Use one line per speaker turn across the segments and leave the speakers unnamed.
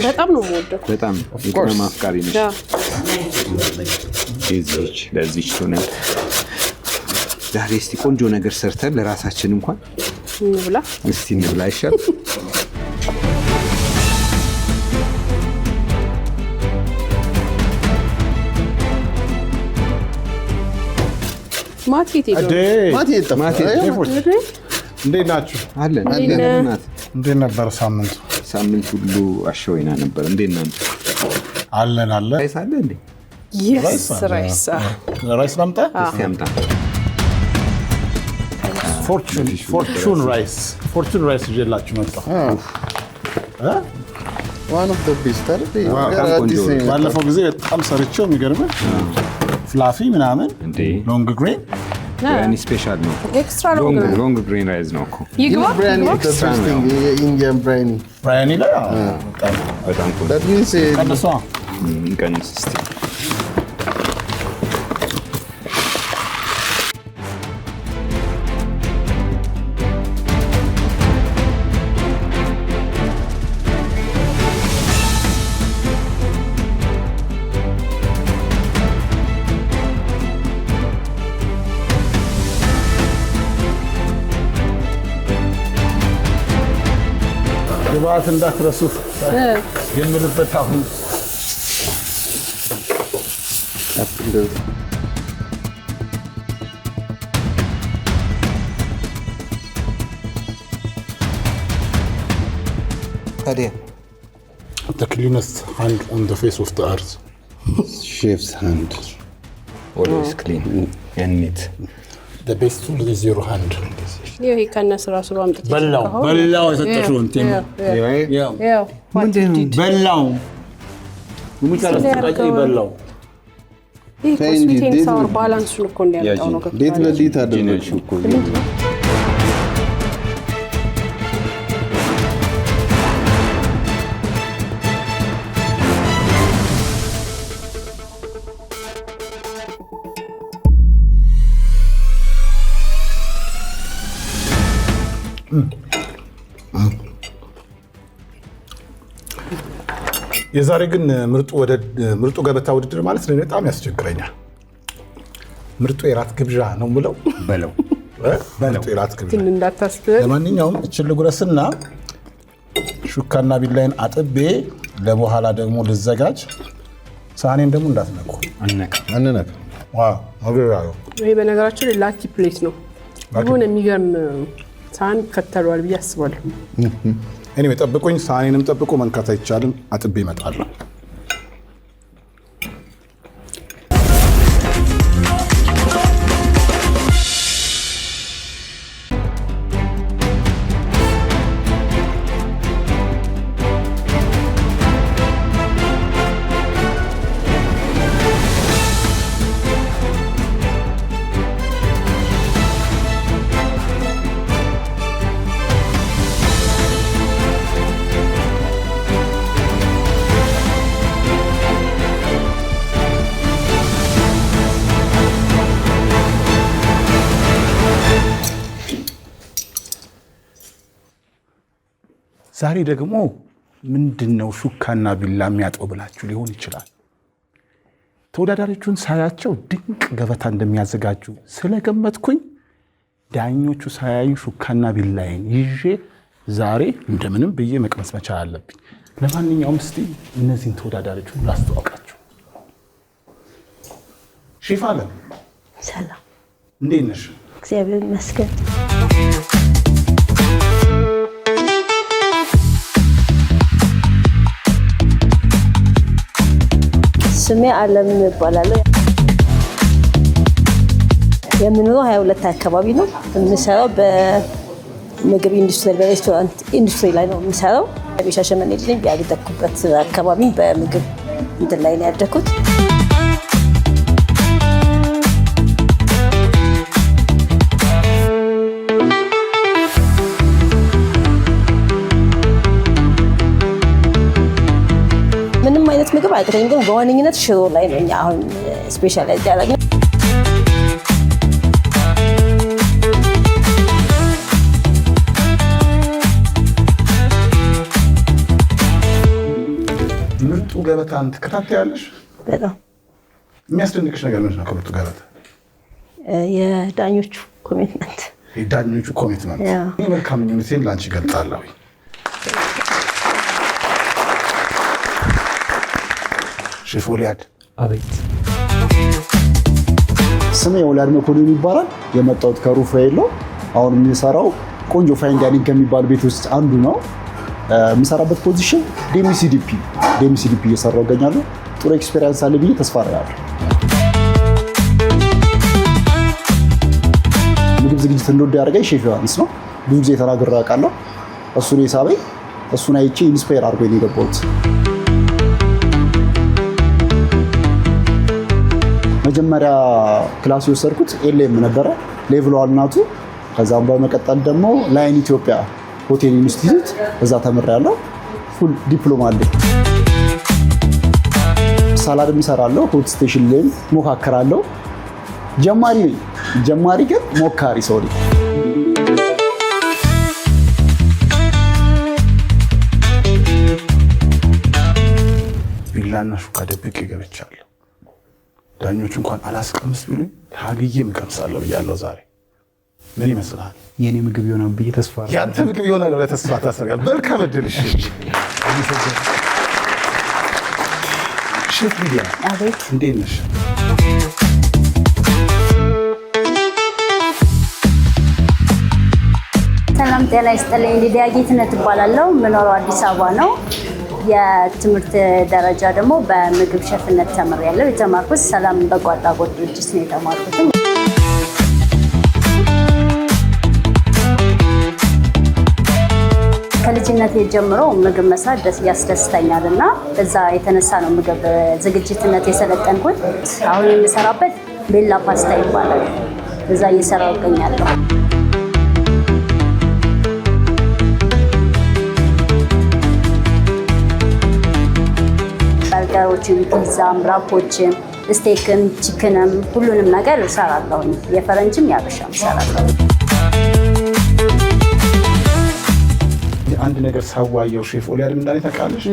በጣም ነው የምወደው
በጣም የቅመም አፍቃሪ ነሽ እዚች ለዚች ሆነ ዛሬ እስቲ ቆንጆ ነገር ሰርተን ለራሳችን እንኳን
እንብላ
እስቲ እንብላ ይሻል
ማቲት
እንዴት ናችሁ
አለን
እንዴት ነበር ሳምንት
ሁሉ አሸወይና ነበር እንዴት ናንተ
አለን
ራይስ አለ እንዴ
ራይስ ላምጣ
እስቲ አምጣ
ፎርቹን ራይስ ይዤላችሁ መጣሁ
one of the best
ባለፈው ጊዜ በጣም ሰርቼው የሚገርምህ ፍላፊ ምናምን ሎንግ ግሬን
ያኒ ስፔሻል ነው
ኤክስትራ
ሎንግ ግሬን ራይስ ነው እኮ
Indian
ብራያኒ ላይ
በጣም ቆንጆ
that means
ቀንስ እስቲ
ግባት እንዳትረሱ የምልበት አሁን
ታዲያ
the cleanest hand on the face of the earth
chef's hand
always clean and neat
the best tool is your hand
ይሄ ከነስ ራሱ ባምጥጥ
በላው የሰጠሽው እንትን
ያው
በላው ሙጫራስቀይ በላው
ይሄ ስዊት ሳወር ባላንሱን እኮ እንዲያመጣው ነው
ቤት ለሊት አደረግሽው እኮ
የዛሬ ግን ምርጡ ገበታ ውድድር ማለት ነው በጣም ያስቸግረኛል ምርጡ የራት ግብዣ ነው ምለው በለው የራት ግብዣ
ግን እንዳታስተ
ለማንኛውም እችል ጉረስና ሹካና ቢላይን አጥቤ ለበኋላ ደግሞ ልዘጋጅ ሳህኔን ደግሞ እንዳትነኩ
አንነካ
ዋው አገራው
ይሄ በነገራችን ላኪ ፕሌት ነው ይሁን የሚገርም ሳህን ከተሏል ብዬ አስባለሁ
እኔ ጠብቁኝ ሳህኔንም ጠብቁ መንካት አይቻልም አጥቤ እመጣለሁ ዛሬ ደግሞ ምንድነው ሹካና ቢላ የሚያጠው ብላችሁ ሊሆን ይችላል ተወዳዳሪዎቹን ሳያቸው ድንቅ ገበታ እንደሚያዘጋጁ ስለገመትኩኝ ዳኞቹ ሳያዩ ሹካና ቢላዬን ይዤ ዛሬ እንደምንም ብዬ መቅመስ መቻል አለብኝ ለማንኛውም እስቲ እነዚህን ተወዳዳሪዎቹን ላስተዋውቃችሁ ሺፋለ
ሰላም
እንዴት ነሽ
እግዚአብሔር ይመስገን ስሜ አለም እባላለሁ የምኖረው 22 አካባቢ ነው የምሰራው በምግብ ኢንዱስትሪ በሬስቶራንት ኢንዱስትሪ ላይ ነው የምሰራው በሻሸመኔ ልጅ ያደኩበት አካባቢ በምግብ እንትን ላይ ነው ያደኩት ምግብ አይደለም ግን በዋነኝነት ሽሮ ላይ ነው አሁን ስፔሻላይዝ ያደረግነው
ገበታን ትከታተያለሽ?
በጣም
የሚያስደንቅሽ ነገር ምንድን ነው? ከምርጡ ገበታ
የዳኞቹ ኮሚትመንት
መልካም ምኞቴን ለአንቺ እገልጻለሁ። ሼፍ ኦሊያድ።
አቤት።
ስሜ ኦሊያድ መኮንን ይባላል። የመጣሁት ከሩፋኤል ነው። አሁን የሚሰራው ቆንጆ ፋይን ዳይኒንግ ከሚባል ቤት ውስጥ አንዱ ነው። የምሰራበት ፖዚሽን ዴሚሲዲፒ እየሰራሁ እገኛለሁ። ጥሩ ኤክስፔሪንስ አለ ብዬ ተስፋ አደርጋለሁ። ምግብ ዝግጅት እንደወደ ያደረገኝ ሼፍ ዮሐንስ ነው። ብዙ ጊዜ ተናግሬ አውቃለሁ። እሱን የሳበኝ እሱን አይቼ ኢንስፓየር አድርጎኝ ነው የገባሁት። መጀመሪያ ክላስ የወሰድኩት ኤልኤም ነበረ፣ ሌቭል 1 ናቱ። ከዛም በመቀጠል ደግሞ ላይን ኢትዮጵያ ሆቴል ኢንስቲትዩት እዛ ተምሬያለሁ። ፉል ዲፕሎማ አለኝ። ሳላድ እሰራለሁ፣ ሆት ስቴሽን ላይ ሞካከራለሁ። ጀማሪ ግን ሞካሪ ሰው ነኝ።
ቢላና ሹካ ደብቄ ገብቻለሁ። ዳኞቹ እንኳን አላስቀምስ ቢሉኝ ታግዬ እቀምሳለሁ ብያለሁ። ዛሬ ምን ይመስላል?
የኔ ምግብ ይሆናል ብዬ ተስፋ አደርጋለሁ።
ያንተ ምግብ ይሆናል ብለህ ተስፋ ታደርጋለህ? መልካም እድል። እሺ ሼፍ ሊዲያ።
አቤት።
እንዴት ነሽ?
ሰላም ጤና ይስጥልኝ። ሊዲያ ጌትነት እባላለሁ። የምኖረው አዲስ አበባ ነው። የትምህርት ደረጃ ደግሞ በምግብ ሸፍነት ተምሬያለሁ። የተማርኩት ሰላም በጎ አድራጎት ድርጅት ነው የተማርኩት። ከልጅነት ጀምሮ ምግብ መስራት ያስደስተኛል እና እዛ የተነሳ ነው ምግብ ዝግጅትነት የሰለጠንኩት። አሁን የምሰራበት ቤላ ፓስታ ይባላል። እዛ እየሰራሁ እገኛለሁ። በርገሮችን፣ ፒዛም፣ ራፖችን፣ ስቴክም፣ ቺክንም ሁሉንም ነገር እሰራለሁ። የፈረንጅም ያበሻም እሰራለሁ።
አንድ ነገር ሳዋየው ሼፍ ኦሊያድ እንዳለ ታውቃለሽ?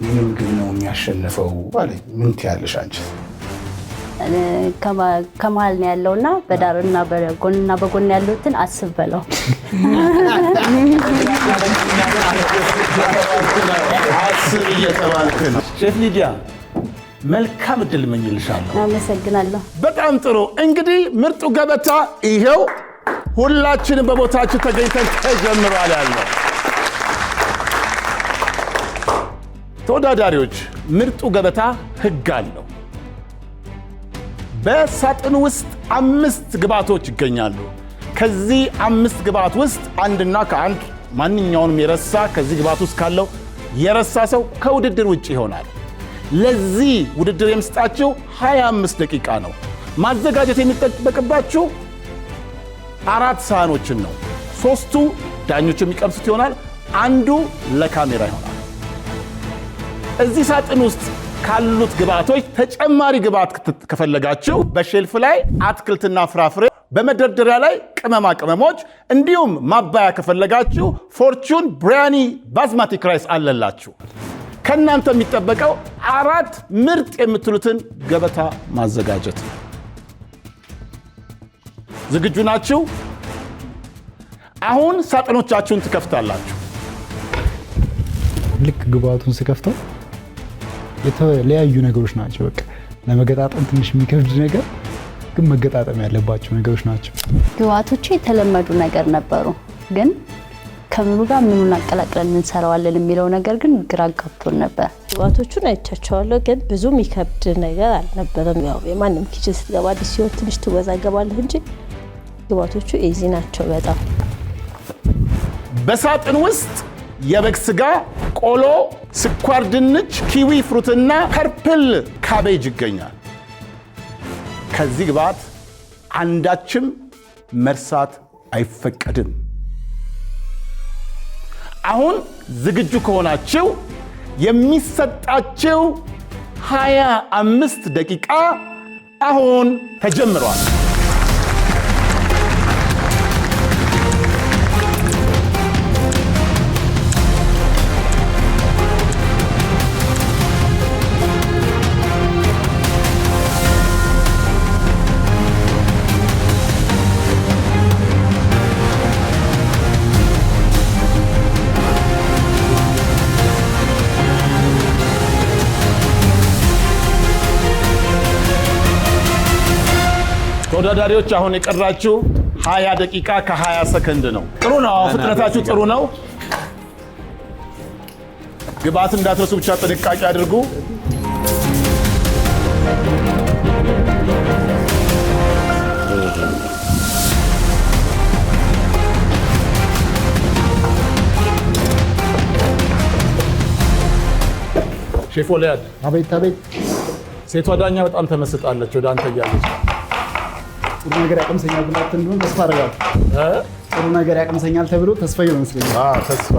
ምን ምግብ ነው የሚያሸንፈው አለኝ። ምን ትያለሽ አንቺ?
ከመሀል ነው ያለውና በዳርና በጎንና በጎን ያሉትን አስብ በለው።
አስብ እየተባልክ ነው። ሼፍ ሊዲያ መልካም እድል እመኝልሻለሁ።
አመሰግናለሁ።
በጣም ጥሩ። እንግዲህ ምርጡ ገበታ ይሄው ሁላችንም በቦታችን ተገኝተን ተጀምሯል ያለው። ተወዳዳሪዎች፣ ምርጡ ገበታ ህግ አለው። በሳጥን ውስጥ 5 ግብአቶች ይገኛሉ። ከዚህ 5 ግብአት ውስጥ አንድና ከአንድ ማንኛውንም የረሳ ከዚህ ግብአት ውስጥ ካለው የረሳ ሰው ከውድድር ውጭ ይሆናል። ለዚህ ውድድር የምስጣችሁ 25 ደቂቃ ነው። ማዘጋጀት የሚጠበቅባችሁ 4 ሳህኖችን ነው። 3ቱ ዳኞች የሚቀምሱት ይሆናል፣ አንዱ ለካሜራ ይሆናል። እዚህ ሳጥን ውስጥ ካሉት ግብአቶች ተጨማሪ ግብአት ከፈለጋችሁ በሼልፍ ላይ አትክልትና ፍራፍሬ፣ በመደርደሪያ ላይ ቅመማ ቅመሞች፣ እንዲሁም ማባያ ከፈለጋችሁ ፎርቹን ብሪያኒ ባዝማቲክ ራይስ አለላችሁ። ከእናንተ የሚጠበቀው 4 ምርጥ የምትሉትን ገበታ ማዘጋጀት ነው። ዝግጁ ናችሁ? አሁን ሳጥኖቻችሁን ትከፍታላችሁ።
ልክ ግብአቱን ስከፍተው የተለያዩ ነገሮች ናቸው። በቃ ለመገጣጠም ትንሽ የሚከብድ ነገር ግን መገጣጠም ያለባቸው ነገሮች ናቸው።
ግብአቶቹ የተለመዱ ነገር ነበሩ፣ ግን ከምኑ ጋር ምኑን አቀላቅለን እንሰራዋለን የሚለው ነገር ግን ግራ ጋብቶን ነበር።
ግብአቶቹን አይቻቸዋለሁ፣ ግን ብዙ የሚከብድ ነገር አልነበረም። ያው የማንም ኪችን ስትገባ አዲስ ሲሆን ትንሽ ትወዛገባለህ እንጂ ግብአቶቹ ኢዚ ናቸው በጣም።
በሳጥን ውስጥ የበግ ስጋ፣ ቆሎ፣ ስኳር ድንች፣ ኪዊ ፍሩትና ፐርፕል ካቤጅ ይገኛል። ከዚህ ግብአት አንዳችም መርሳት አይፈቀድም። አሁን ዝግጁ ከሆናችሁ የሚሰጣችሁ 25 ደቂቃ አሁን ተጀምሯል። ተወዳዳሪዎች አሁን የቀራችሁ 20 ደቂቃ ከ20 ሰከንድ ነው። ጥሩ ነው፣ ፍጥነታችሁ ጥሩ ነው። ግብአት እንዳትረሱ ብቻ ጥንቃቄ አድርጉ። ሼፍ ወልያድ፣
አቤት አቤት።
ሴቷ ዳኛ በጣም ተመስጣለች ወደ አንተ እያለች።
ጥሩ ነገር ያቀምሰኛል ብላት እንደሆነ ተስፋ አደርጋለሁ። ጥሩ ነገር ያቀምሰኛል ተብሎ ተስፋ ይመስለኛል።
ተስፋ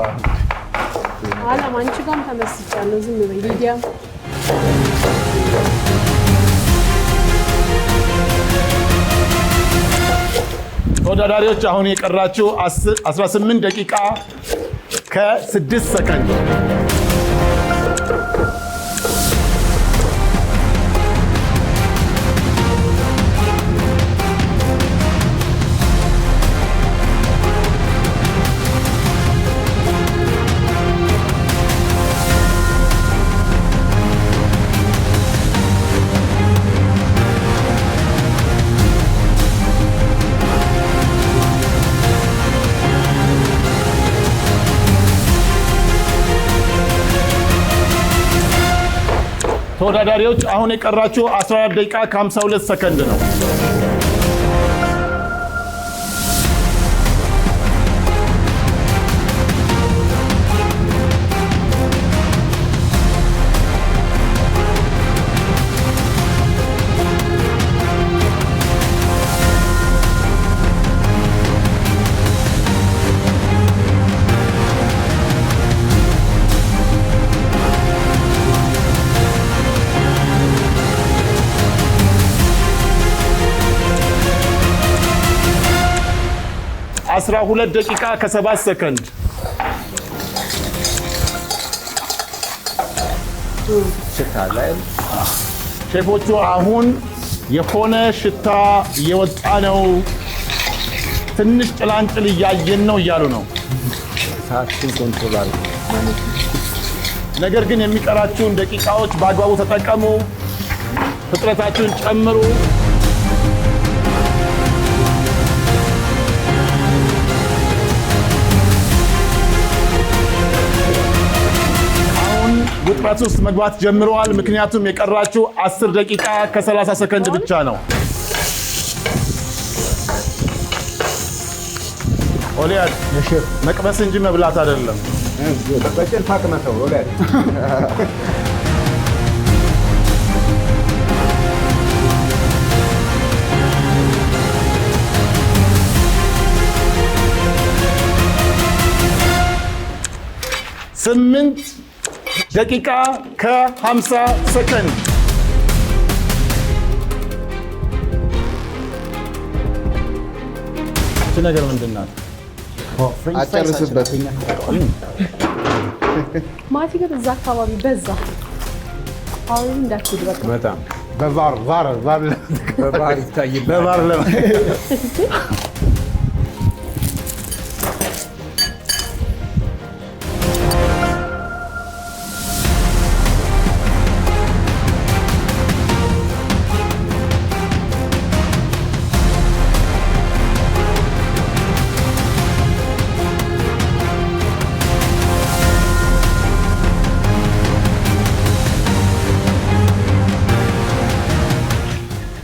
አላም አንቺ ጋርም ተመስጫለሁ። ዝም በይ ሊዲያ።
ተወዳዳሪዎች አሁን የቀራችሁ 18 ደቂቃ ከ6 ሰከንድ። ተወዳዳሪዎች አሁን የቀራችሁ 14 ደቂቃ ከ52 ሰከንድ ነው። አስራ 12 ደቂቃ ከ7 ሰከንድ። ሼፎቹ አሁን የሆነ ሽታ እየወጣ ነው፣ ትንሽ ጭላንጭል እያየን ነው እያሉ ነው። ነገር ግን የሚቀራችሁን ደቂቃዎች በአግባቡ ተጠቀሙ፣ ፍጥነታችሁን ጨምሩ። ውጥረት ውስጥ መግባት ጀምረዋል። ምክንያቱም የቀራችሁ 10 ደቂቃ ከ30 ሰከንድ ብቻ ነው። ወልያድ መቅመስ እንጂ መብላት አይደለም።
በጭልፋ ቅመሰው ወልያድ።
ስምንት ደቂቃ ከ50 ሰከንድ። እቺ ነገር ምንድን ናት?
አጨርስበት።
ማቲ ግን እዛ አካባቢ በዛ። አሁን እንዳትሄድ በቃ
በጣም
በባር ይታይልሃል።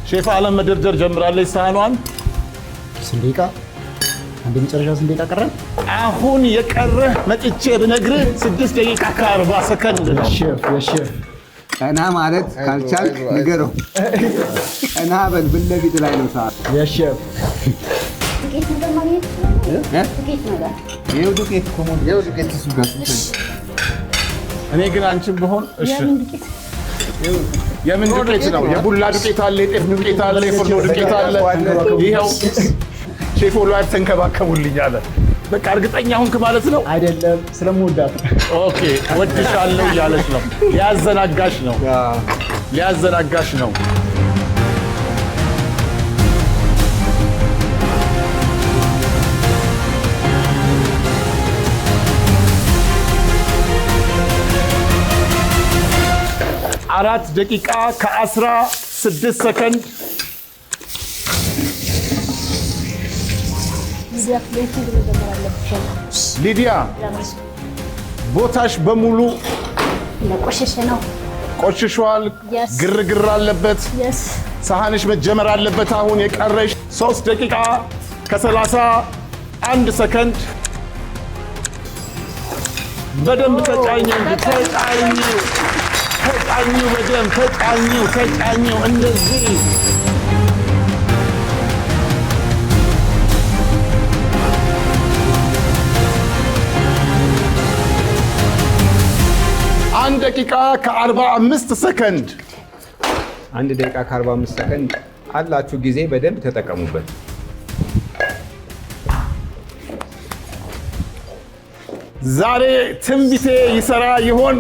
ሼፍ አለም መደርደር ጀምራለች ሳህኗን።
ስንት ደቂቃ? አንድ መጨረሻ ስንት ደቂቃ ቀረን?
አሁን የቀረህ መጥቼ ብነግርህ 6 ደቂቃ ከ40 ሰከንድ ነው።
የሼፍ
ቀና ማለት ካልቻልክ ንገረው። ቀና በል፣ ፊት ለፊት ላይ ነው ሰዓት።
የሼፍ
ጥቂት ነገር ማግኘት ይችላል። ጥቂት ነገር
ይኸው ዱቄት እኮ ነው። ይኸው ዱቄት እሱ ጋር
እኔ ግን አንቺም ብሆን እሺ።
የምን ዱቄት?
የምን ዱቄት ነው? የቡላ ዱቄት አለ፣ የጤፍ ዱቄት አለ፣ የፍርኖ ዱቄት አለ። ይኸው ሼፍ ወልያድ ተንከባከቡልኝ አለ። በቃ እርግጠኛ ሆንክ ማለት ነው?
አይደለም፣ ስለምወዳት።
ኦኬ፣ ወድሻለሁ እያለች ነው። ሊያዘናጋሽ ነው፣ ሊያዘናጋሽ ነው። አራት ደቂቃ ከ16 ሰከንድ። ሊዲያ ቦታሽ በሙሉ
ለቆሸሸ ነው።
ቆሽሿል። ግርግር አለበት። ሳህንሽ መጀመር አለበት። አሁን የቀረሽ 3 ደቂቃ ከ31 ሰከንድ። በደንብ ተጫኝ እንጂ ተጫኙ በደንብ ተጫኙ እንደዚህ። አንድ ደቂቃ ከ45 ሰከንድ።
1 ደቂቃ ከ45 ሰከንድ አላችሁ ጊዜ፣ በደንብ ተጠቀሙበት።
ዛሬ ትንቢቴ ይሰራ ይሆን?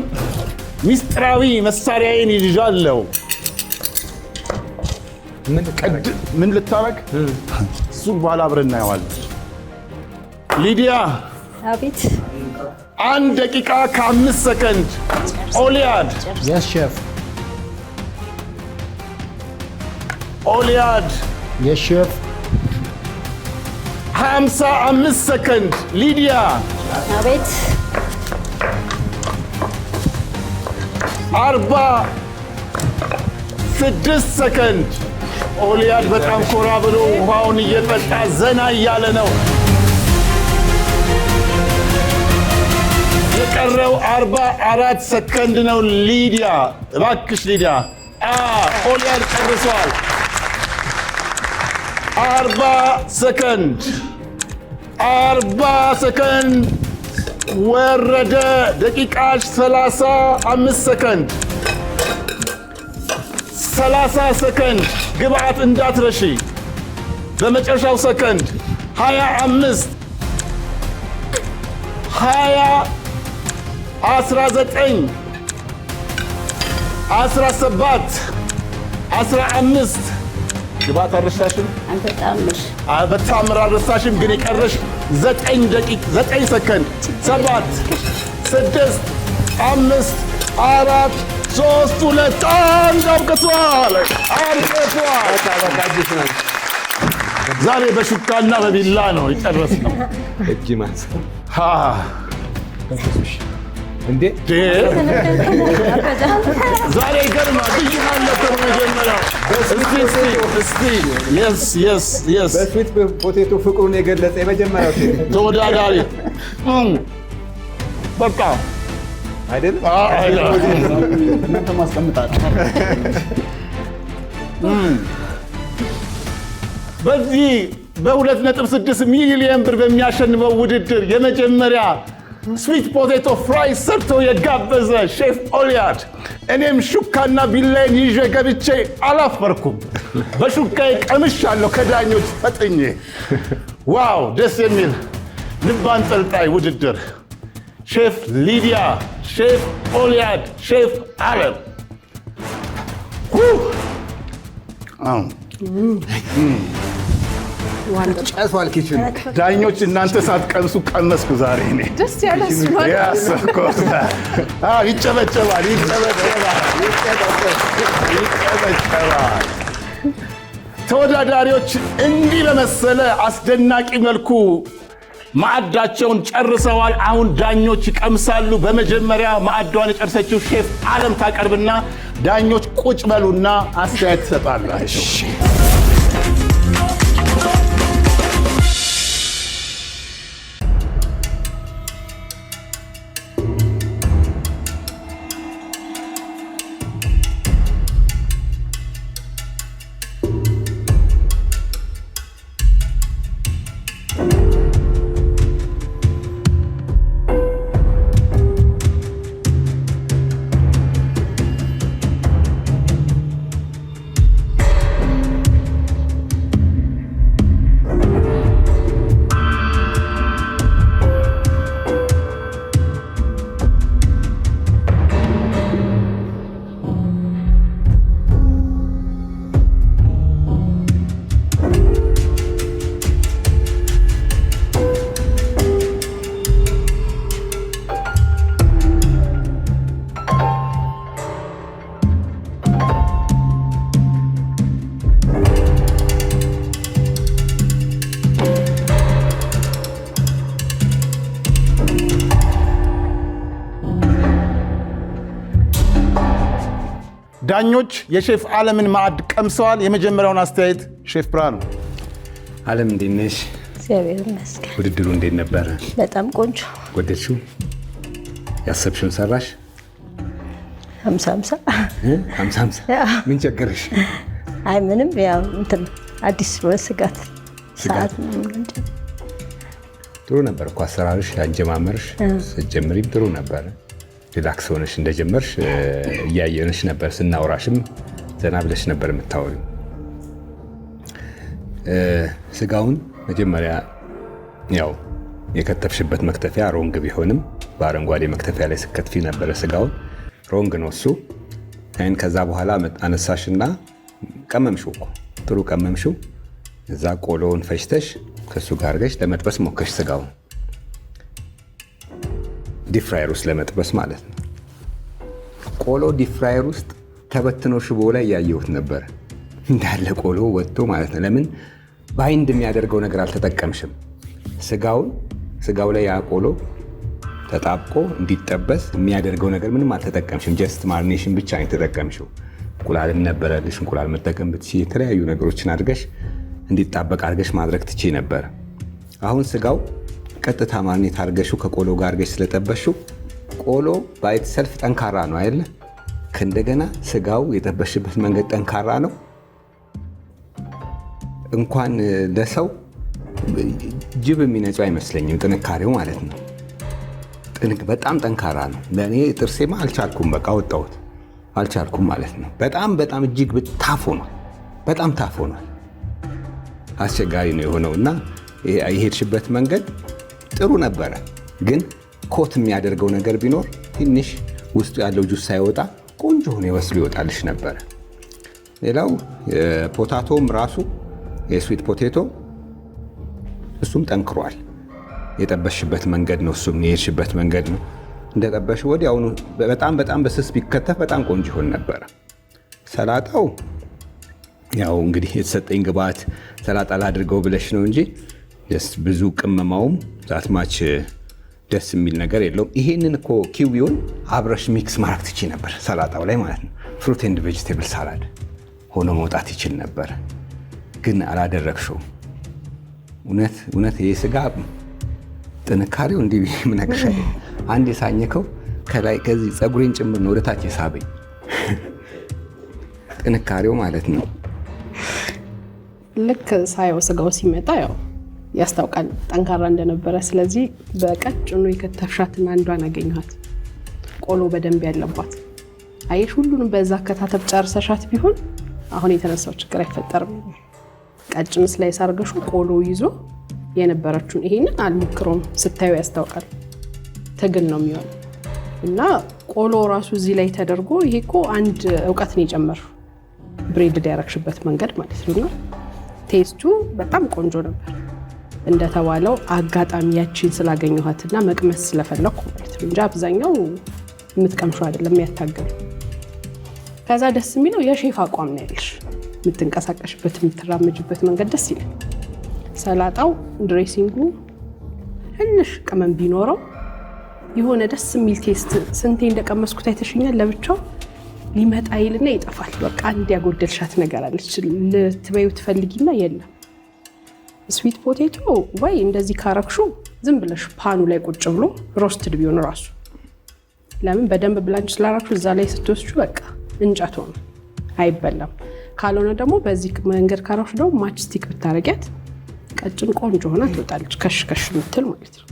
ሚስጥራዊ መሳሪያዬን ይዣለሁ። ምን ልታረግ? እሱን በኋላ አብረን እናየዋለን። ሊዲያ
አቤት።
1 ደቂቃ ከ5 ሰከንድ። ኦሊያድ
Yes, chef.
ኦሊያድ
Yes, chef.
55 ሰከንድ። ሊዲያ
አቤት።
46 ሰከንድ። ኦሊያድ በጣም ኮራ ብሎ ውሃውን እየጠጣ ዘና እያለ ነው። የቀረው 44 ሰከንድ ነው። ሊዲያ እባክሽ ሊዲያ። ኦሊያድ ጨርሷል። 40 ሰከንድ 40 ሰከንድ ወረደ። ደቂቃሽ 35 ሰከንድ 30 ሰከንድ። ግብአት እንዳትረሺ። በመጨረሻው ሰከንድ 25 20 19 17 15 ግብአት አልረሳሽም። በታምር አልረሳሽም። ግን የቀረሽ 9 ሰከንድ 7 6 5 4 3 2 1 አብቅቷል። ዛሬ በሹካና በቢላ ነው የጨረስነው።
እጅ ማንሳት እንዴ!
ዛሬ ይገርማል። ብይሃለሁ ከመጀመሪያው።
በስዊት ፖቴቶ ፍቅሩን የገለጸ የመጀመሪያው
ተወዳዳሪ በቃ
አይደለም።
እናንተ ማስቀምጣችሁ
በዚህ በ2.6 ሚሊዮን ብር በሚያሸንፈው ውድድር የመጀመሪያ ስዊት ፖቴቶ ፍራይ ሰርቶ የጋበዘ ሼፍ ኦሊያድ፣ እኔም ሹካና ቢላዬን ይዤ ገብቼ አላፈርኩም። በሹካዬ ቀምሻለሁ ከዳኞች ፈጥኜ። ዋው ደስ የሚል ልብ አንጠልጣይ ውድድር። ሼፍ ሊዲያ፣ ሼፍ ኦሊያድ፣ ሼፍ አለም።
ጨሷል ኪችኑ።
ዳኞች እናንተ ሳትቀምሱ ቀመስኩ ዛሬ እኔ።
ደስ ያለ
ይጨበጨባል። ተወዳዳሪዎች እንዲህ በመሰለ አስደናቂ መልኩ ማዕዳቸውን ጨርሰዋል። አሁን ዳኞች ይቀምሳሉ። በመጀመሪያ ማዕዷን የጨረሰችው ሼፍ አለም ታቀርብና ዳኞች ቁጭ በሉና አስተያየት ትሰጣላችሁ። ዳኞች የሼፍ ዓለምን ማዕድ ቀምሰዋል። የመጀመሪያውን አስተያየት ሼፍ ብርሃኑ።
ዓለም እንዴት ነሽ?
እግዚአብሔር ይመስገን።
ውድድሩ እንዴት ነበረ?
በጣም ቆንጆ።
ወደድሽው? ያሰብሽውን ሰራሽ?
50
ምን ቸገረሽ?
አይ ምንም ያው እንትን አዲስ ስጋት ሰዓት
ጥሩ ነበር እኮ አሰራርሽ፣ ያጀማመርሽ ስትጀምሪም ጥሩ ነበር። ሪላክስ ሆነሽ እንደጀመርሽ እያየንሽ ነበር። ስናወራሽም ዘና ብለሽ ነበር የምታወሪው። ስጋውን መጀመሪያ ያው የከተፍሽበት መክተፊያ ሮንግ ቢሆንም በአረንጓዴ መክተፊያ ላይ ስከትፊ ነበረ። ስጋውን ሮንግ ነው እሱ። አይን ከዛ በኋላ አነሳሽና ቀመምሽው እኮ ጥሩ ቀመምሽው። እዛ ቆሎውን ፈጭተሽ ከሱ ጋር አድርገሽ ለመጥበስ ሞከሽ። ስጋውን ዲፍራየር ውስጥ ለመጥበስ ማለት ነው። ቆሎ ዲፍራየር ውስጥ ተበትኖ ሽቦ ላይ ያየሁት ነበር እንዳለ ቆሎ ወጥቶ ማለት ነው። ለምን ባይንድ የሚያደርገው ነገር አልተጠቀምሽም? ስጋው ላይ ያ ቆሎ ተጣብቆ እንዲጠበስ የሚያደርገው ነገር ምንም አልተጠቀምሽም። ጀስት ማሪኔሽን ብቻ ነው የተጠቀምሽው። እንቁላልም ነበረልሽ። እንቁላል መጠቀም ብትችይ የተለያዩ ነገሮችን አድርገሽ እንዲጣበቅ አድርገሽ ማድረግ ትችይ ነበር። አሁን ስጋው ቀጥታ ማሪኔት አድርገሽው ከቆሎ ጋር አድርገሽ ስለጠበሽው ቆሎ ባይት ሰልፍ ጠንካራ ነው አይደለ? ከእንደገና ስጋው የጠበሽበት መንገድ ጠንካራ ነው። እንኳን ለሰው ጅብ የሚነጹ አይመስለኝም ጥንካሬው ማለት ነው። በጣም ጠንካራ ነው። ለእኔ ጥርሴማ አልቻልኩም፣ በቃ ወጣሁት፣ አልቻልኩም ማለት ነው። በጣም እጅግ ታፍ ሆኗል። በጣም ታፍ ሆኗል። አስቸጋሪ ነው የሆነውና የሄድሽበት መንገድ ጥሩ ነበረ፣ ግን ኮት የሚያደርገው ነገር ቢኖር ትንሽ ውስጡ ያለው ጁስ ሳይወጣ ቆንጆ ሆኖ ይወስሉ ይወጣልሽ ነበረ። ሌላው ፖታቶም ራሱ የስዊት ፖቴቶ እሱም ጠንክሯል። የጠበሽበት መንገድ ነው፣ እሱም የሄድሽበት መንገድ ነው። እንደጠበሽ ወዲያውኑ በጣም በስስ ቢከተፍ በጣም ቆንጆ ይሆን ነበረ። ሰላጣው ያው እንግዲህ የተሰጠኝ ግብአት ሰላጣ ላድርገው ብለሽ ነው እንጂ ብዙ ቅመማውም ዛትማች ደስ የሚል ነገር የለውም። ይሄንን እኮ ኪዊውን አብረሽ ሚክስ ማድረግ ትችይ ነበር ሰላጣው ላይ ማለት ነው። ፍሩት ኤንድ ቬጅቴብል ሳላድ ሆኖ መውጣት ይችል ነበር፣ ግን አላደረግሽው። እውነት ይሄ ስጋ ጥንካሬው እንዲህ ምነግርሽ አንድ የሳኘከው ከላይ ከዚህ ፀጉሬን ጭምር ነው ወደታች የሳበኝ ጥንካሬው ማለት ነው።
ልክ ሳየው ስጋው ሲመጣ ያው ያስታውቃል ጠንካራ እንደነበረ። ስለዚህ በቀጭኑ የከተፍሻትና አንዷን አገኘኋት፣ ቆሎ በደንብ ያለባት። አየሽ ሁሉንም በዛ ከታተፍ ጨርሰሻት ቢሆን አሁን የተነሳው ችግር አይፈጠርም። ቀጭን ስላይስ አድርገሹ ቆሎ ይዞ የነበረችውን ይሄንን አልሞክረውም፣ ስታዩ ያስታውቃል። ትግል ነው የሚሆነው እና ቆሎ ራሱ እዚህ ላይ ተደርጎ ይሄ እኮ አንድ እውቀት ነው የጨመረው፣ ብሬድ ያረግሽበት መንገድ ማለት ነው። ቴስቱ በጣም ቆንጆ ነበር እንደተባለው። አጋጣሚ ያቺን ስላገኘኋትና መቅመስ ስለፈለኩ ማለት ነው እንጂ አብዛኛው የምትቀምሹ አይደለም ያታገሉ። ከዛ ደስ የሚለው የሼፍ አቋም ነው ያለሽ፣ የምትንቀሳቀሽበት የምትራመጅበት መንገድ ደስ ይላል። ሰላጣው ድሬሲንጉ ትንሽ ቅመም ቢኖረው የሆነ ደስ የሚል ቴስት፣ ስንቴ እንደቀመስኩት አይተሽኛል። ለብቻው ሊመጣ ይልና ይጠፋል። በቃ አንድ ያጎደልሻት ነገር አለች፣ ልትበዩ ትፈልጊና የለም። ስዊት ፖቴቶ ወይ እንደዚህ ካረክሹ ዝም ብለሽ ፓኑ ላይ ቁጭ ብሎ ሮስትድ ቢሆን ራሱ ለምን በደንብ ብላንች ስላራችሁ እዛ ላይ ስትወስቹ በቃ እንጨት ሆነ አይበላም። ካልሆነ ደግሞ በዚህ መንገድ ካረክሹ ደግሞ ማች ስቲክ ብታረጊያት ቀጭን ቆንጆ ሆና ትወጣለች፣ ከሽ ምትል ማለት ነው።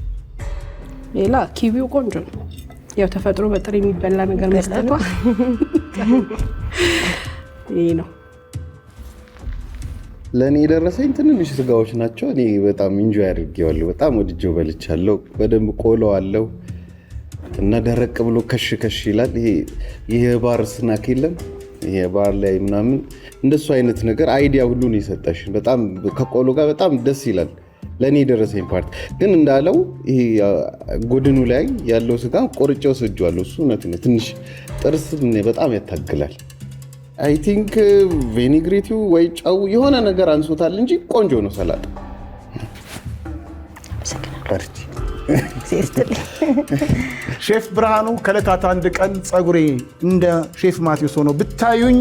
ሌላ ኪዊው ቆንጆ ነው። ያው ተፈጥሮ በጥሬ የሚበላ ነገር መስጠቷ ይሄ ነው።
ለእኔ የደረሰኝ ትንንሽ ስጋዎች ናቸው። እኔ በጣም ኢንጆይ አድርጌዋለሁ። በጣም ወድጄው በልቻለሁ። በደንብ ቆሎ አለው እና ደረቅ ብሎ ከሽ ይላል። ይሄ ባር ስናክ የለም ይሄ ባር ላይ ምናምን እንደሱ አይነት ነገር አይዲያ ሁሉ ነው የሰጠሽ። በጣም ከቆሎ ጋር በጣም ደስ ይላል። ለእኔ የደረሰኝ ፓርት ግን እንዳለው ይሄ ጎድኑ ላይ ያለው ስጋ ቆርጬው ሰጇለሁ። እሱ እውነት ነው። ትንሽ ጥርስ በጣም ያታግላል። አይ ቲንክ ቬኒግሬቲው ወይ ጨው የሆነ ነገር አንሶታል እንጂ ቆንጆ ነው ሰላጣ።
ሼፍ ብርሃኑ ከዕለታት አንድ ቀን ፀጉሬ እንደ ሼፍ ማቴዎስ ሆኖ ብታዩኝ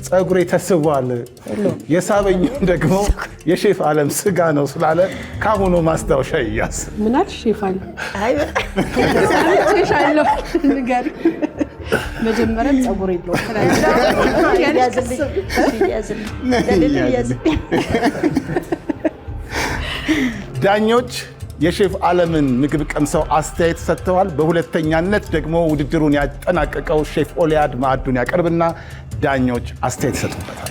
ፀጉሬ ተስቧል፣ የሳበኝ ደግሞ የሼፍ ዓለም ስጋ ነው ስላለ ካሁኑ ማስታወሻ ይያዝ።
ምን አልሽ ሼፍ አለ? አለው ንገሪ። መጀመሪያም ፀጉር የለውም
ዳኞች የሼፍ ዓለምን ምግብ ቀምሰው አስተያየት ሰጥተዋል። በሁለተኛነት ደግሞ ውድድሩን ያጠናቀቀው ሼፍ ኦሊያድ ማዕዱን ያቀርብና ዳኞች አስተያየት ይሰጡበታል።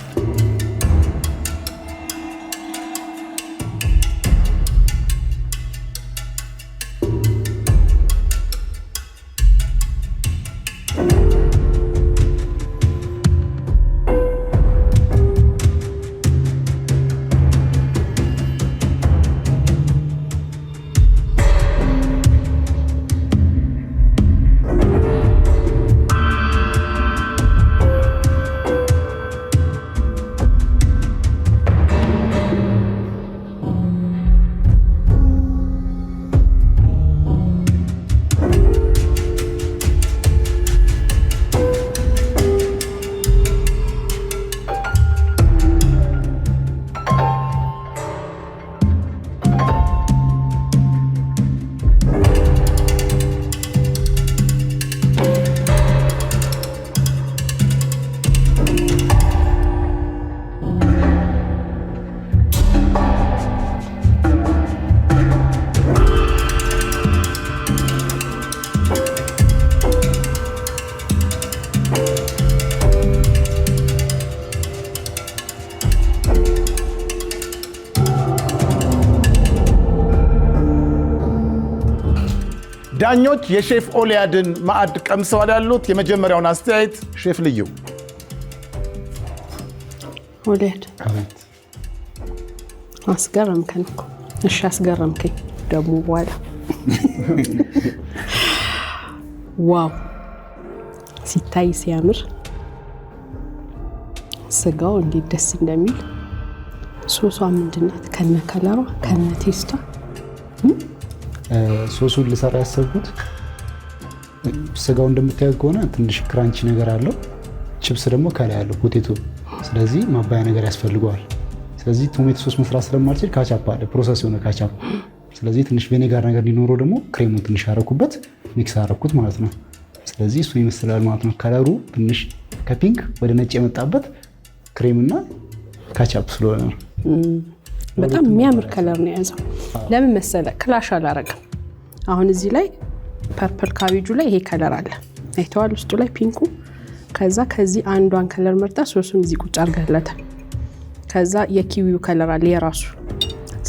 ዳኞች የሼፍ ኦሊያድን ማዕድ ቀምሰዋል ያሉት የመጀመሪያውን አስተያየት ሼፍ ልዩ።
ኦሊያድ አስገረምከን እኮ። እሺ አስገረምከኝ ደግሞ በኋላ ዋው ሲታይ ሲያምር ስጋው እንዴት ደስ እንደሚል። ሶሷ ምንድናት? ከነ ከለሯ ከነ ቴስቷ
ሶሱን ልሰራ ያሰብኩት ስጋው እንደምታዩት ከሆነ ትንሽ ክራንቺ ነገር አለው፣ ቺፕስ ደግሞ ከላይ ያለው ፖቴቶ። ስለዚህ ማባያ ነገር ያስፈልገዋል። ስለዚህ ቶሜቶ ሶስ መስራት ስለማልችል ካቻፕ አለ፣ ፕሮሰስ የሆነ ካቻፕ። ስለዚህ ትንሽ ቬኔጋር ነገር እንዲኖረው ደግሞ ክሬሙን ትንሽ ያረኩበት፣ ሚክስ አረኩት ማለት ነው። ስለዚህ እሱ ይመስላል ማለት ነው። ከለሩ ትንሽ ከፒንክ ወደ ነጭ የመጣበት ክሬምና ካቻፕ ስለሆነ ነው።
በጣም የሚያምር ከለር ነው የያዘው። ለምን መሰለ? ክላሽ አላረገም። አሁን እዚህ ላይ ፐርፕል ካቤጁ ላይ ይሄ ከለር አለ አይተዋል፣ ውስጡ ላይ ፒንኩ። ከዛ ከዚህ አንዷን ከለር መርጣ ሶሱን እዚህ ቁጭ አርገለታል። ከዛ የኪዊው ከለር አለ የራሱ።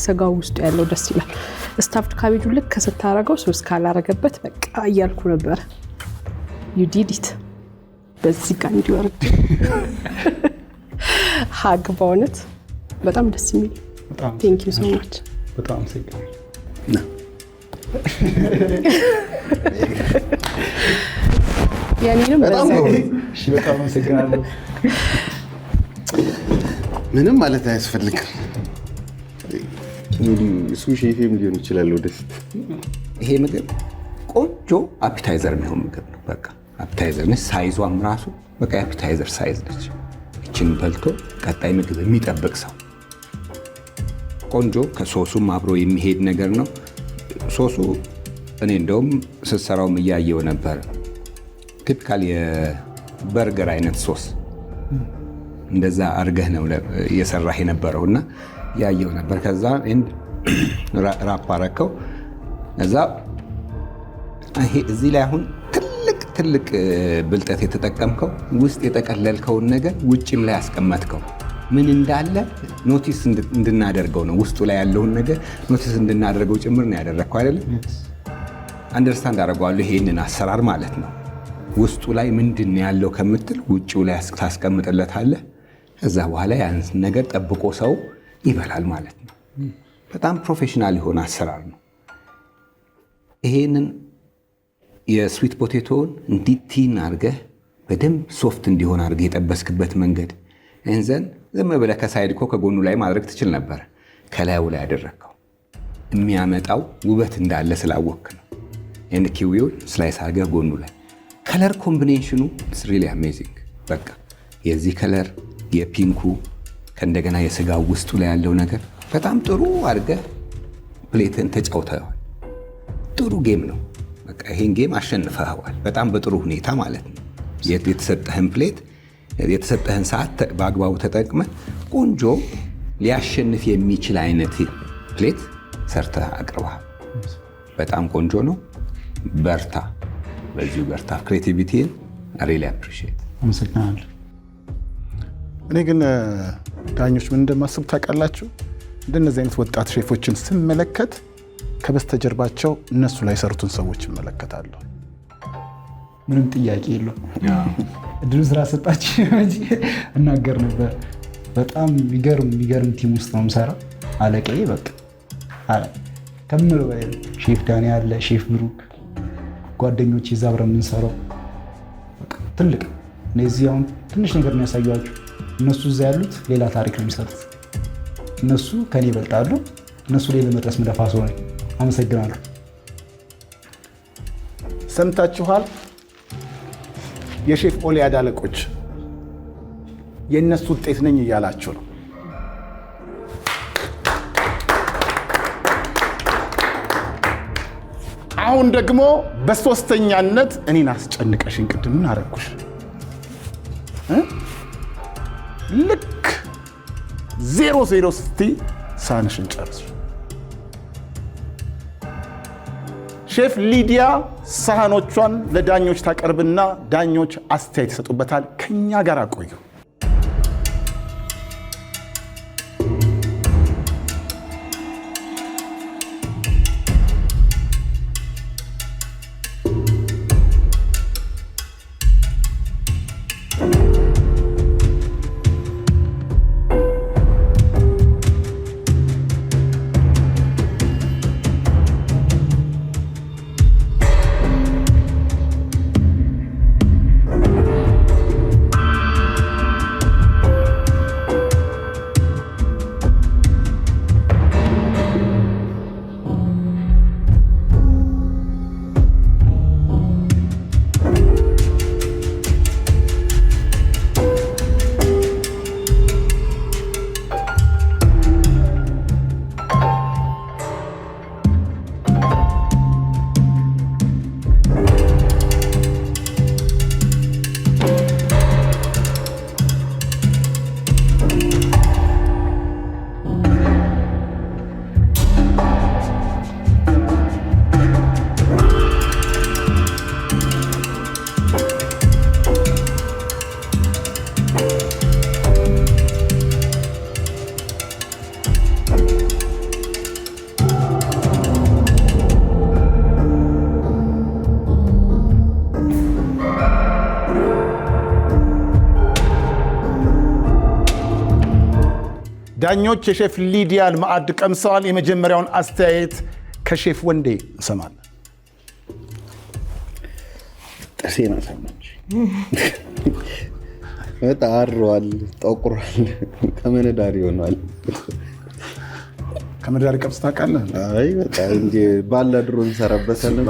ስጋው ውስጡ ያለው ደስ ይላል። ስታፍድ ካቤጁ ልክ ስታረገው ሶስ ካላረገበት በቃ እያልኩ ነበረ። ዩ ዲድ ኢት። በዚህ ጋር እንዲወርድ ሀግ በእውነት በጣም ደስ የሚል ቴንክ ዩ ሶ ማች።
በጣም አመሰግናለሁ።
ያንንም
በጣም አመሰግናለሁ።
ምንም ማለት አያስፈልግም። እሱ ሼፌም ሊሆን ይችላል ወደፊት።
ይሄ ምግብ ቆንጆ አፒታይዘር የሚሆን ምግብ ነው። በቃ አፒታይዘር ነች። ሳይዟም ራሱ በቃ የአፒታይዘር ሳይዝ ነች። ይችን በልቶ ቀጣይ ምግብ የሚጠብቅ ሰው ቆንጆ ከሶሱም አብሮ የሚሄድ ነገር ነው። ሶሱ እኔ እንደውም ስትሰራውም እያየው ነበር። ቲፒካል የበርገር አይነት ሶስ እንደዛ አርገህ ነው እየሰራህ የነበረው እና ያየው ነበር። ከዛ ራፕ አረከው። እዛ ይሄ እዚህ ላይ አሁን ትልቅ ብልጠት የተጠቀምከው ውስጥ የጠቀለልከውን ነገር ውጭም ላይ አስቀመጥከው። ምን እንዳለ ኖቲስ እንድናደርገው ነው። ውስጡ ላይ ያለውን ነገር ኖቲስ እንድናደርገው ጭምር ነው ያደረግከው አይደለም? አንደርስታንድ አደርገዋለሁ ይሄንን አሰራር ማለት ነው። ውስጡ ላይ ምንድን ያለው ከምትል ውጭው ላይ ታስቀምጥለታለህ። ከዛ በኋላ ያን ነገር ጠብቆ ሰው ይበላል ማለት ነው። በጣም ፕሮፌሽናል የሆነ አሰራር ነው። ይሄንን የስዊት ፖቴቶውን እንዲቲን አድርገህ በደንብ ሶፍት እንዲሆን አድርገህ የጠበስክበት መንገድ እንዘን ዝም ብለህ ከሳይድ እኮ ከጎኑ ላይ ማድረግ ትችል ነበር። ከላዩ ላይ ያደረግከው የሚያመጣው ውበት እንዳለ ስላወክ ነው። ኤንድ ኪዊውን ስላይስ አድርገህ ጎኑ ላይ ከለር ኮምቢኔሽኑ ኢትስ ሪሊ አሜዚንግ። በቃ የዚህ ከለር የፒንኩ ከእንደገና የስጋው ውስጡ ላይ ያለው ነገር በጣም ጥሩ አድርገህ ፕሌትን ተጫውተዋል። ጥሩ ጌም ነው። በቃ ይሄን ጌም አሸንፈዋል በጣም በጥሩ ሁኔታ ማለት ነው። የተሰጠህን ፕሌት የተሰጠህን ሰዓት በአግባቡ ተጠቅመህ ቆንጆ ሊያሸንፍ የሚችል አይነት ፕሌት ሰርተህ አቅርበሃል። በጣም ቆንጆ ነው። በርታ፣ በዚሁ በርታ። ክሬቲቪቲን ሪሊ አፕሪሺየት።
አመሰግናለሁ።
እኔ ግን ዳኞች ምን እንደማስብ ታውቃላችሁ? እንደነዚህ አይነት ወጣት ሼፎችን ስመለከት ከበስተጀርባቸው እነሱ ላይ ሰሩትን ሰዎች እመለከታለሁ።
ምንም ጥያቄ የለው። እድሉ ስራ ሰጣችሁ እንጂ እናገር ነበር። በጣም የሚገርም ቲም ውስጥ ነው የምሰራው። አለቃዬ በቃ ከምለው በላይ ሼፍ ዳኒ አለ፣ ሼፍ ብሩክ፣ ጓደኞቼ እዛ አብረን የምንሰራው ትልቅ እነዚህ አሁን ትንሽ ነገር ነው ያሳዩአችሁ። እነሱ እዛ ያሉት ሌላ ታሪክ ነው የሚሰጡት። እነሱ ከኔ ይበልጣሉ። እነሱ ላይ ለመድረስ መደፋ ሰው ነኝ። አመሰግናለሁ።
ሰምታችኋል? የሼፍ ኦሊያድ አለቆች የእነሱ ውጤት ነኝ እያላችሁ ነው። አሁን ደግሞ በሶስተኛነት እኔን አስጨንቀሽን ቅድም ምን አደረኩሽ? ልክ 0-0 ስትይ ሳህንሽን ጨርሱ። ሼፍ ሊዲያ ሳህኖቿን ለዳኞች ታቀርብና ዳኞች አስተያየት ይሰጡበታል። ከኛ ጋር ቆዩ። ዳኞች የሼፍ ሊዲያን ማዕድ ቀምሰዋል። የመጀመሪያውን አስተያየት ከሼፍ ወንዴ እንሰማለን።
ጥርሴን አሳመች። በጣም አሯል፣ ጠቁሯል፣ ከመነዳሪ ሆኗል።
ከመነዳሪ ቀምስ ታውቃለህ?
አይ በጣም እንጂ ባለ ድሮ እንሰራበታለን።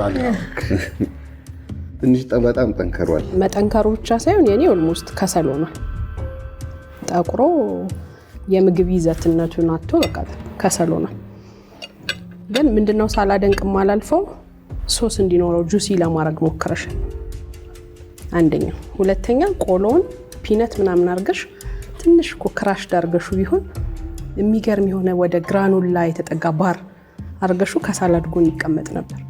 ትንሽ በጣም ጠንከሯል።
መጠንከሩ ብቻ ሳይሆን የኔ ኦልሞስት ከሰል ሆኗል። ጠቁሮ የምግብ ይዘትነቱን አጥቶ በቃ ከሰል ሆኗል። ግን ምንድነው ሳላደንቅ ማላልፈው ሶስ እንዲኖረው ጁሲ ለማድረግ ሞክረሽ አንደኛ፣ ሁለተኛ ቆሎን ፒነት ምናምን አርገሽ ትንሽ ክራሽ ዳርገሹ ቢሆን የሚገርም የሆነ ወደ ግራኑላ የተጠጋ ባር አርገሹ ከሳላድ ጎን ይቀመጥ ነበር።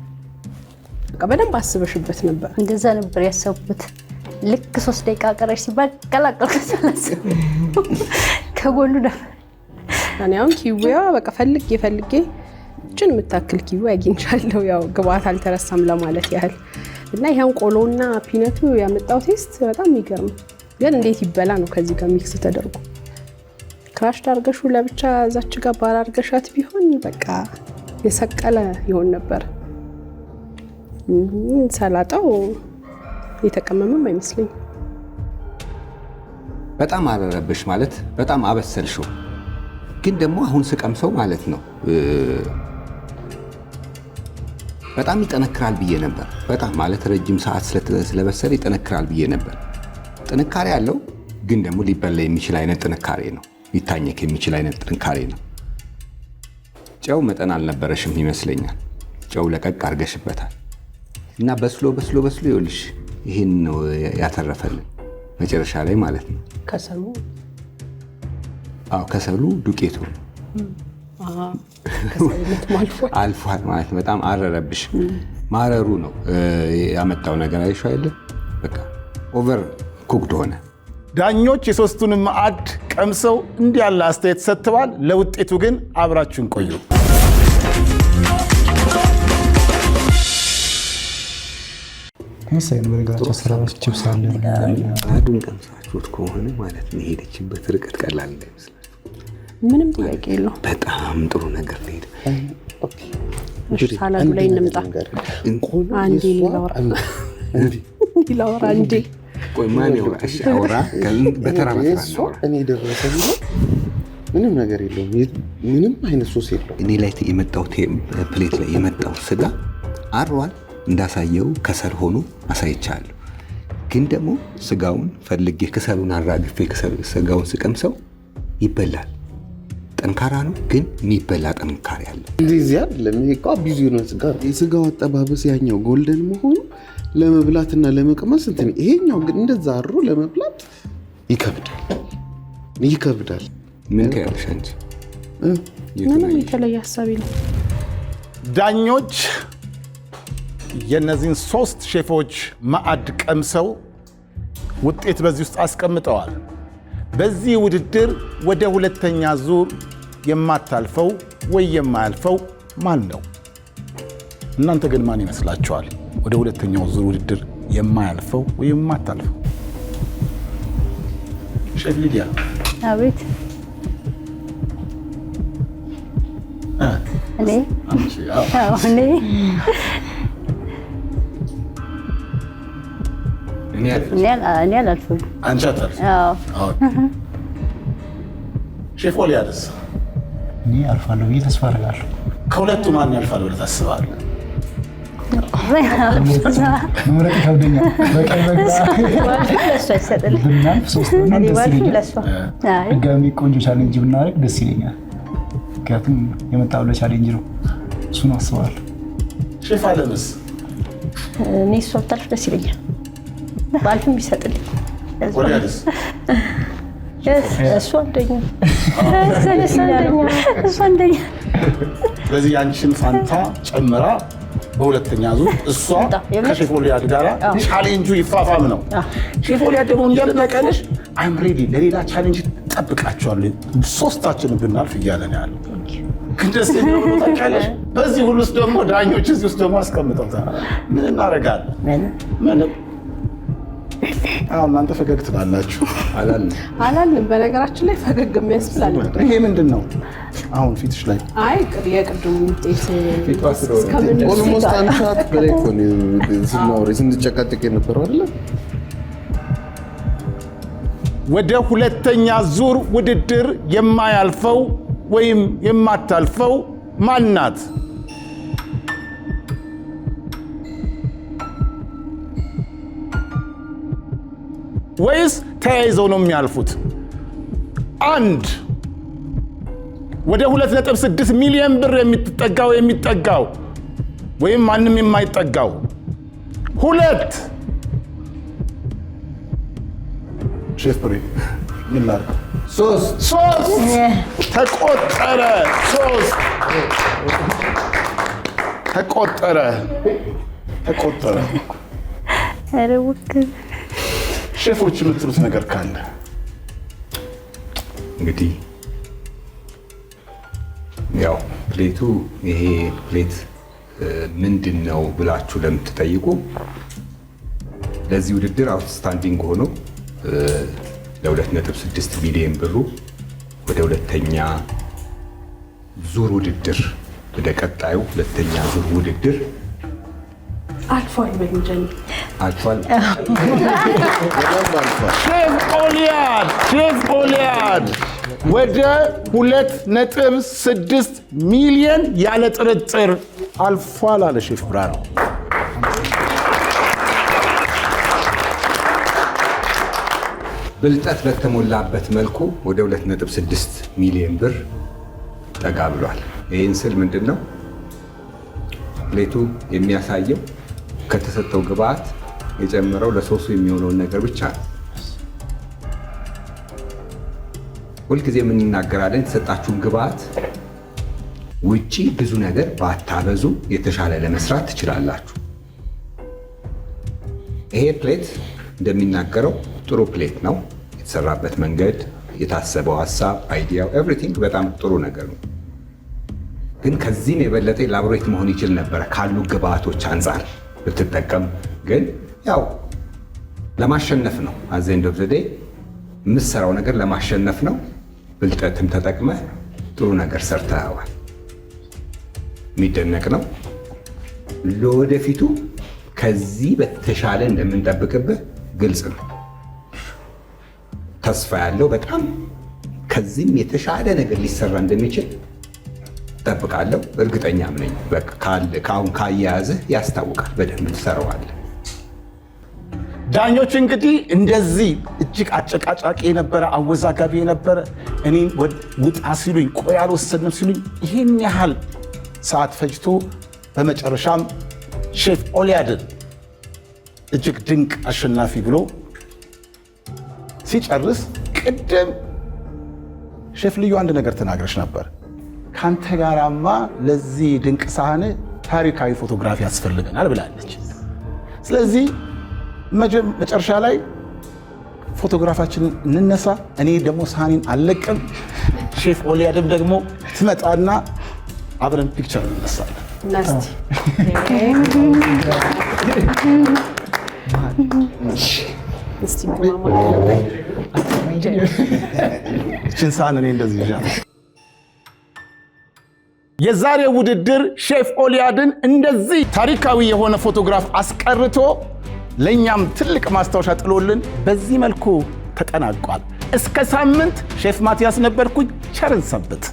በቃ በደንብ አስበሽበት ነበር።
እንደዛ ነበር ያሰብኩት። ልክ 3 ደቂቃ ቀረሽ ሲባል ቀላቀልኩት ሰላሳ ከጎኑ ነበር።
እኔ አሁን ኪዊያ በቃ ፈልጌ እችን የምታክል ኪዊ አግኝቻለሁ። ያው ግብአት አልተረሳም ለማለት ያህል እና ይሄን ቆሎና ፒነቱ ያመጣው ቴስት በጣም የሚገርም። ግን እንዴት ይበላ ነው ከዚህ ጋር ሚክስ ተደርጎ ክራሽ ዳርገሹ ለብቻ እዛች ጋር ባር አርገሻት ቢሆን በቃ የሰቀለ ይሆን ነበር። ሰላጣው የተቀመመም አይመስልኝ።
በጣም አረረብሽ ማለት በጣም አበሰልሽው። ግን ደግሞ አሁን ስቀምሰው ማለት ነው በጣም ይጠነክራል ብዬ ነበር። በጣም ማለት ረጅም ሰዓት ስለበሰለ ይጠነክራል ብዬ ነበር። ጥንካሬ ያለው ግን ደግሞ ሊበላ የሚችል አይነት ጥንካሬ ነው። ሊታኘክ የሚችል አይነት ጥንካሬ ነው። ጨው መጠን አልነበረሽም ይመስለኛል። ጨው ለቀቅ አድርገሽበታል እና በስሎ ይኸውልሽ ይህን ነው ያተረፈልን መጨረሻ ላይ ማለት ነው። ከሰሉ ዱቄቱ አልፏል ማለት በጣም አረረብሽ። ማረሩ ነው ያመጣው ነገር አይሻ አይደል? በቃ ኦቨር ኩክድ ሆነ።
ዳኞች የሶስቱንም ማዕድ ቀምሰው እንዲህ ያለ አስተያየት ሰጥተዋል። ለውጤቱ ግን አብራችሁን ቆዩ።
መሳይ ነው በነገራችን አሰራራችን ቺፕስ አለ።
አዱን ቀምሳችሁት ከሆነ ማለት ነው የሄደችበት ርቀት ቀላል እንዳይመስላችሁ።
ምንም ጥያቄ የለው።
በጣም ጥሩ ነገር ነው ሄደ።
ሳላዱ ላይ እንምጣ። አንዴ ላውራ አንዴ
ቆይ ማን ያውራ? እሺ አውራ። በተራ
እኔ ደረሰኝ ምንም ነገር የለውም። ምንም አይነት ሶስ የለውም።
እኔ ላይ የመጣው ፕሌት ላይ የመጣው ስጋ አሯል እንዳሳየው ከሰል ሆኖ አሳይቻለሁ። ግን ደግሞ ስጋውን ፈልጌ ከሰሉን አራግፌ ስጋውን ስቀምሰው ይበላል። ጠንካራ ነው ግን የሚበላ ጥንካሬ አለ።
እንደዚህ አይደለም። ይሄ እኮ ቢዚ ነው ስጋ። የስጋው አጠባበስ ያኛው ጎልደን መሆኑ ለመብላትና ለመቅመስ እንትን፣ ይሄኛው ግን እንደዛ አሮ ለመብላት ይከብዳል።
ምን ትያለሽ አንቺ?
ምንም የተለየ ሀሳብ የለም።
ዳኞች የእነዚህን 3 ሼፎች ማዕድ ቀምሰው ውጤት በዚህ ውስጥ አስቀምጠዋል። በዚህ ውድድር ወደ ሁለተኛ ዙር የማታልፈው ወይ የማያልፈው ማን ነው? እናንተ ግን ማን ይመስላችኋል? ወደ ሁለተኛው ዙር ውድድር የማያልፈው ወይ የማታልፈው? ሼፍ ሊዲያ።
አቤት። እኔ አላልፍም።
አንቺ አታልፊም? ሼፍ ኦሊያድስ?
እኔ አልፋለሁ ብዬ ተስፋ አደርጋለሁ።
ከሁለቱ ማን ያልፋል ብለህ ታስባለህ?
መምረጥ ይከብደኛል። በቀኝ ብናልፍ 3 ብናልፍ ደስ ይለኛል። ድጋሚ ቆንጆ ቻሌንጅ ብናደርግ ደስ ይለኛል። ምክንያቱም የመጣው ለቻሌንጅ ነው። እሱን አስባለሁ።
ሼፍ አለምስ?
እኔ እሷ ብታልፍ ደስ ይለኛል። ባልፍም ቢሰጥልኝ።
ኦሊያድስ?
እሱ አንደኛ።
ስለዚህ የአንቺን ፋንታ ጨምራ በሁለተኛ ዙር እሷ ከሼፍ ኦሊያድ ጋር ቻሌንጁ ይፋፋም ነው። ሼፍ ኦሊያድ ደግሞ እንደምታውቂያለሽ አይም ሬዲ ለሌላ ቻሌንጅ ጠብቃቸዋለሁ 3ታችንን ብናልፍ እያለ ነው ያለው። ግን ደስ የሚለው ታውቂያለሽ፣ በዚህ ሁሉ ውስጥ ደግሞ ዳኞች እዚህ ውስጥ ደግሞ አስቀምጠውታል። ምን እናደርጋለን? ምንም። እናንተ ፈገግ ትላላችሁ።
አላልንም። በነገራችን ላይ ፈገግ የሚያስብላል።
ይሄ ምንድን ነው አሁን ፊትሽ ላይ?
አይ የቅድሙ ውጤት
ኦልሞስት አንድ ሰዓት በላይ እኮ ስናወራ ስንጨቃጨቅ የነበረው አይደለ?
ወደ ሁለተኛ ዙር ውድድር የማያልፈው ወይም የማታልፈው ማን ናት? ወይስ ተያይዘው ነው የሚያልፉት? 1 ወደ 2.6 ሚሊዮን ብር የሚጠጋው ወይም ማንም የማይጠጋው 2 ሼፍ ብሬ ምን ላድርግ? 3 ተቆጠረ። 3 ተቆጠረ። ሼፎች የምትሉት ነገር ካለ
እንግዲህ ያው ፕሌቱ ይሄ ፕሌት ምንድን ነው ብላችሁ ለምትጠይቁ ለዚህ ውድድር አውትስታንዲንግ ሆኖ ለ2.6 ሚሊዮን ብሩ ወደ ሁለተኛ ዙር ውድድር ወደ ቀጣዩ ሁለተኛ ዙር ውድድር
አልፏል። በእንጀኒ
አልፏል።
ሼፍ ኦሊያድ ወደ 2.6 ሚሊዮን ያለ ጥርጥር አልፏል አለ ሼፍ ብርሃኑ።
ብልጠት በተሞላበት መልኩ ወደ 2.6 ሚሊዮን ብር ጠጋ ብሏል። ይህን ስል ምንድን ነው ፕሌቱ የሚያሳየው ከተሰጠው ግብአት የጨመረው ለሶሱ የሚሆነውን ነገር ብቻ ነው። ሁልጊዜ የምንናገራለን የተሰጣችሁን ግብአት ውጪ ብዙ ነገር ባታበዙ የተሻለ ለመስራት ትችላላችሁ። ይሄ ፕሌት እንደሚናገረው ጥሩ ፕሌት ነው። የተሰራበት መንገድ፣ የታሰበው ሀሳብ፣ አይዲያው ኤቭሪቲንግ በጣም ጥሩ ነገር ነው። ግን ከዚህም የበለጠ ኤላቦሬት መሆን ይችል ነበረ ካሉ ግብአቶች አንጻር ብትጠቀም። ግን ያው ለማሸነፍ ነው። አት ዘ ኤንድ ኦፍ ዘ ዴይ የምትሰራው ነገር ለማሸነፍ ነው። ብልጠትም ተጠቅመህ ጥሩ ነገር ሰርተዋል። የሚደነቅ ነው። ለወደፊቱ ከዚህ በተሻለ እንደምንጠብቅብህ ግልጽ ነው። ተስፋ ያለው በጣም ከዚህም የተሻለ ነገር ሊሰራ እንደሚችል ጠብቃለሁ። እርግጠኛም ነኝ። ከአሁን ካያያዝህ ያስታውቃል። በደንብ ትሰራዋለህ።
ዳኞች እንግዲህ እንደዚህ እጅግ አጨቃጫቂ የነበረ አወዛጋቢ የነበረ እኔም ውጣ ሲሉኝ ቆይ አልወሰንም ሲሉኝ ይህን ያህል ሰዓት ፈጅቶ በመጨረሻም ሼፍ ኦሊያድን እጅግ ድንቅ አሸናፊ ብሎ ሲጨርስ ቅድም ሼፍ ልዩ አንድ ነገር ተናግረሽ ነበር። ካንተ ጋራማ ለዚህ ድንቅ ሳህን ታሪካዊ ፎቶግራፊ ያስፈልገናል ብላለች። ስለዚህ መጨረሻ ላይ ፎቶግራፋችንን እንነሳ። እኔ ደግሞ ሳህኔን አልለቅም። ሼፍ ኦሊያድም ደግሞ ትመጣና አብረን ፒክቸር እንነሳለን። እችን ሳህን እኔ እንደዚህ ይዣለሁ። የዛሬው ውድድር ሼፍ ኦሊያድን እንደዚህ ታሪካዊ የሆነ ፎቶግራፍ አስቀርቶ ለእኛም ትልቅ ማስታወሻ ጥሎልን በዚህ መልኩ ተጠናቋል። እስከ ሳምንት ሼፍ ማቲያስ ነበርኩኝ። ቸርን ሰንብት።